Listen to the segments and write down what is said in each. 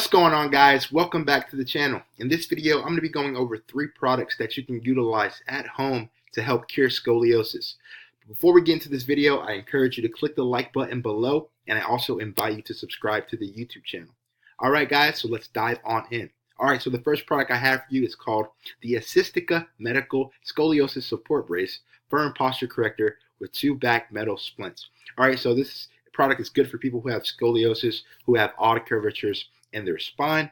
What's going on, guys? Welcome back to the channel. In this video, I'm going to be going over 3 products that you can utilize at home to help cure scoliosis. Before we get into this video, I encourage you to click the like button below, and I also invite you to subscribe to the YouTube channel. Alright guys, so let's dive on in. Alright, so the first product I have for you is called the Assistica Medical Scoliosis Support Brace Firm Posture Corrector with 2 back metal splints. Alright, so this product is good for people who have scoliosis, who have odd curvatures in their spine.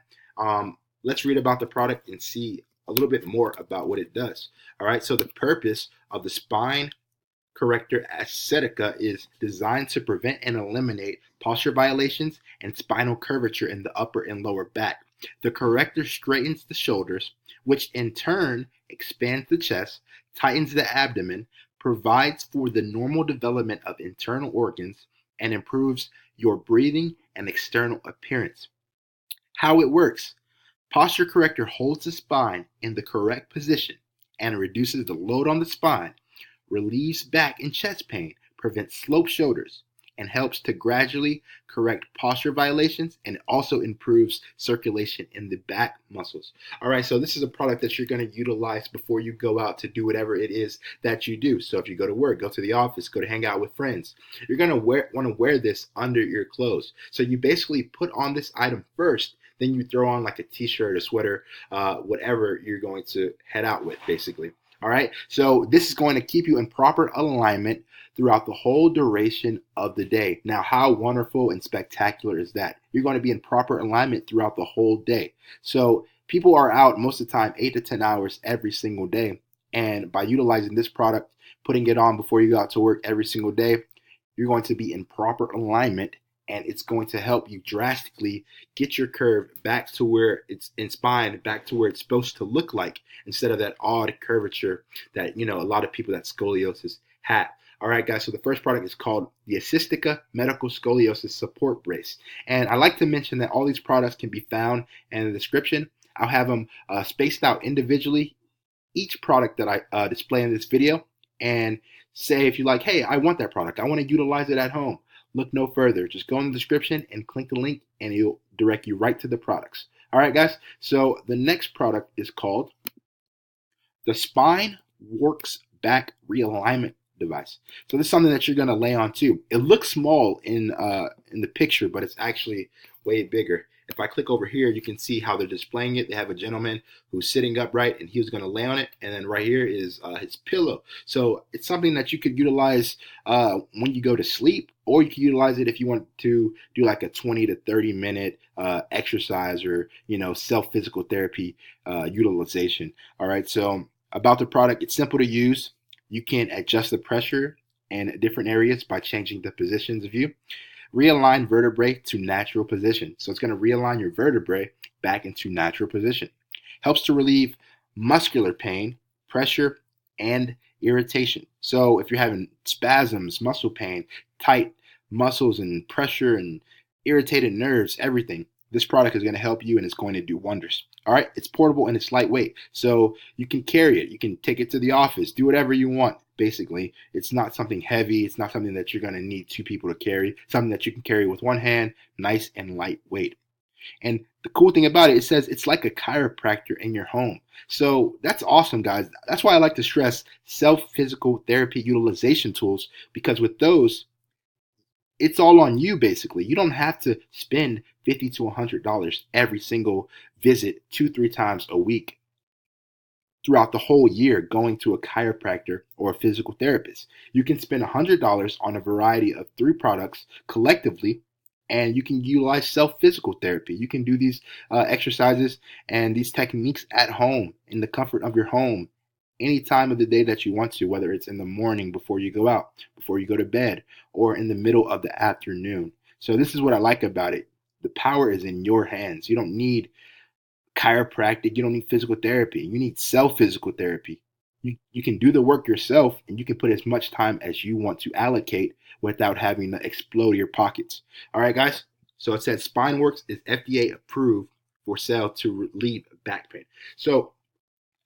Let's read about the product and see a little bit more about what it does. All right, so the purpose of the spine corrector Assistica is designed to prevent and eliminate posture violations and spinal curvature in the upper and lower back. The corrector straightens the shoulders, which in turn expands the chest, tightens the abdomen, provides for the normal development of internal organs, and improves your breathing and external appearance. How it works. Posture corrector holds the spine in the correct position and reduces the load on the spine, relieves back and chest pain, prevents sloped shoulders, and helps to gradually correct posture violations, and it also improves circulation in the back muscles. Alright, so this is a product that you're going to utilize before you go out to do whatever it is that you do. So if you go to work, go to the office, go to hang out with friends, you're going to want to wear this under your clothes. So you basically put on this item first, then you throw on like a t-shirt, a sweater, whatever you're going to head out with, basically. All right, so this is going to keep you in proper alignment throughout the whole duration of the day. Now, how wonderful and spectacular is that? You're going to be in proper alignment throughout the whole day. So people are out most of the time 8 to 10 hours every single day. And by utilizing this product, putting it on before you go out to work every single day, you're going to be in proper alignment, and it's going to help you drastically get your curve back to where it's in spine, back to where it's supposed to look like, instead of that odd curvature that, a lot of people that scoliosis have. All right, guys, so the first product is called the Assistica Medical Scoliosis Support Brace. And I like to mention that all these products can be found in the description. I'll have them spaced out individually, each product that I display in this video, and say if you like, hey, I want that product, I want to utilize it at home. Look no further. Just go in the description and click the link, and it'll direct you right to the products. All right, guys. So the next product is called the Spine Works Back Realignment Device. So this is something that you're going to lay on too. It looks small in the picture, but it's actually way bigger. If I click over here, you can see how they're displaying it. They have a gentleman who's sitting upright, and he was going to lay on it. And then right here is his pillow. So it's something that you could utilize when you go to sleep, or you can utilize it if you want to do like a 20 to 30 minute exercise or, self-physical therapy utilization. All right. So about the product, it's simple to use. You can adjust the pressure in different areas by changing the positions of you. Realign vertebrae to natural position. So it's going to realign your vertebrae back into natural position. Helps to relieve muscular pain, pressure, and irritation. So if you're having spasms, muscle pain, tight muscles and pressure and irritated nerves, everything, this product is going to help you, and it's going to do wonders. All right, it's portable and it's lightweight, so you can carry it. You can take it to the office, do whatever you want. Basically, it's not something heavy. It's not something that you're going to need 2 people to carry. Something that you can carry with one hand, nice and lightweight. And the cool thing about it, it says it's like a chiropractor in your home. So that's awesome, guys. That's why I like to stress self-physical therapy utilization tools, because with those, it's all on you, basically. You don't have to spend $50 to $100 every single visit 2-3 times a week throughout the whole year going to a chiropractor or a physical therapist. You can spend $100 on a variety of 3 products collectively, and you can utilize self-physical therapy. You can do these exercises and these techniques at home, in the comfort of your home, any time of the day that you want to, whether it's in the morning before you go out, before you go to bed, or in the middle of the afternoon. So this is what I like about it. The power is in your hands. You don't need chiropractic. You don't need physical therapy. You need self-physical therapy. You can do the work yourself, and you can put as much time as you want to allocate without having to explode your pockets. All right, guys. So it says SpineWorks is FDA approved for sale to relieve back pain. So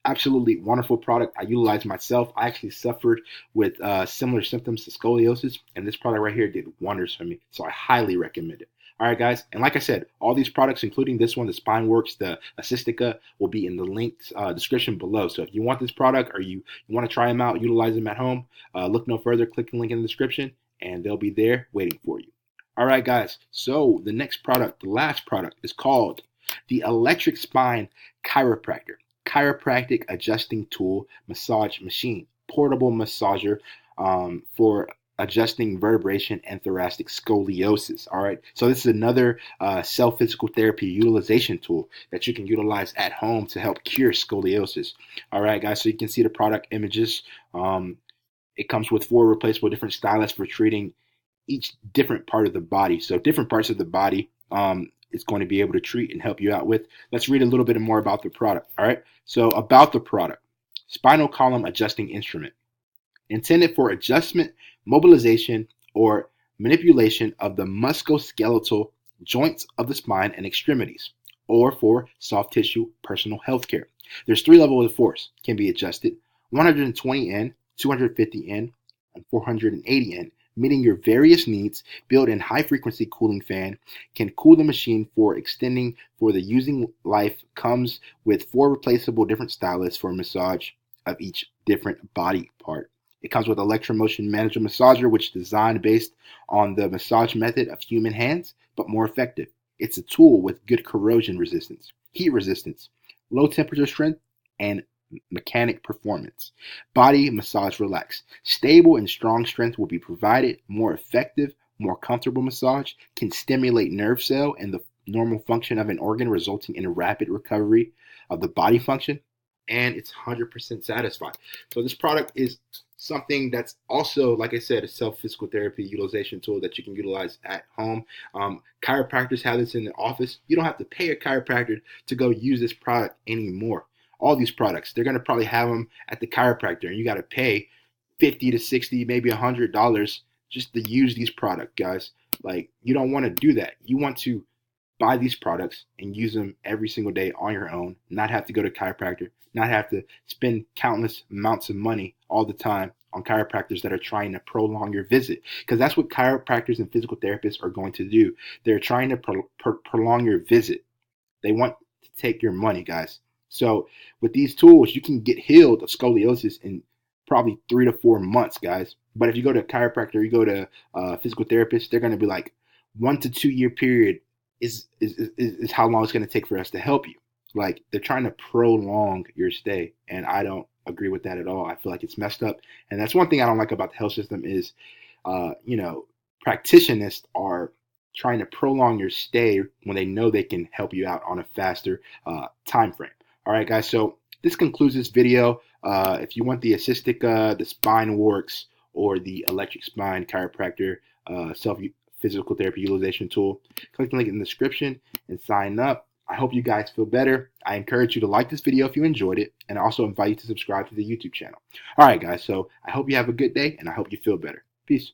absolutely wonderful product. I utilize myself. I actually suffered with similar symptoms to scoliosis, and this product right here did wonders for me. So I highly recommend it. All right, guys. And like I said, all these products, including this one, the SpineWorks, the Assistica, will be in the linked description below. So if you want this product or you want to try them out, utilize them at home, look no further, click the link in the description, and they'll be there waiting for you. All right, guys. So the next product, the last product, is called the Electric Spine Chiropractor. Chiropractic adjusting tool massage machine. Portable massager for adjusting vertebration and thoracic scoliosis. All right, so this is another self-physical therapy utilization tool that you can utilize at home to help cure scoliosis. All right, guys, so you can see the product images. It comes with 4 replaceable different stylists for treating each different part of the body. So different parts of the body it's going to be able to treat and help you out with. Let's read a little bit more about the product. All right, so about the product: spinal column adjusting instrument, intended for adjustment, mobilization, or manipulation of the musculoskeletal joints of the spine and extremities, or for soft tissue personal health care. There's 3 levels of force can be adjusted: 120 N, 250 N, and 480 N. Meeting your various needs. Built-in high-frequency cooling fan can cool the machine for extending for the using life. Comes with 4 replaceable different stylists for massage of each different body part. It comes with electromotion manager massager, which is designed based on the massage method of human hands, but more effective. It's a tool with good corrosion resistance, heat resistance, low temperature strength, and mechanic performance. Body massage relax. Stable and strong strength will be provided. More effective, more comfortable massage can stimulate nerve cell and the normal function of an organ, resulting in a rapid recovery of the body function. And it's 100% satisfied. So this product is something that's also, like I said, a self-physical therapy utilization tool that you can utilize at home. Chiropractors have this in the office. You don't have to pay a chiropractor to go use this product anymore. All these products, they're going to probably have them at the chiropractor, and you got to pay $50 to $60, maybe $100 just to use these products, guys. Like, you don't want to do that. You want to buy these products and use them every single day on your own, not have to go to chiropractor, not have to spend countless amounts of money all the time on chiropractors that are trying to prolong your visit, because that's what chiropractors and physical therapists are going to do. They're trying to prolong your visit. They want to take your money, guys. So with these tools, you can get healed of scoliosis in probably 3 to 4 months, guys. But if you go to a chiropractor, you go to a physical therapist, they're going to be like 1 to 2 year period is how long it's going to take for us to help you. Like, they're trying to prolong your stay, and I don't agree with that at all. I feel like it's messed up, and that's one thing I don't like about the health system is, practitioners are trying to prolong your stay when they know they can help you out on a faster time frame. All right, guys, so this concludes this video. If you want the Assistica, the SpineWorks, or the Electric Spine Chiropractor self-physical therapy utilization tool, click the link in the description and sign up. I hope you guys feel better. I encourage you to like this video if you enjoyed it, and I also invite you to subscribe to the YouTube channel. All right, guys, so I hope you have a good day, and I hope you feel better. Peace.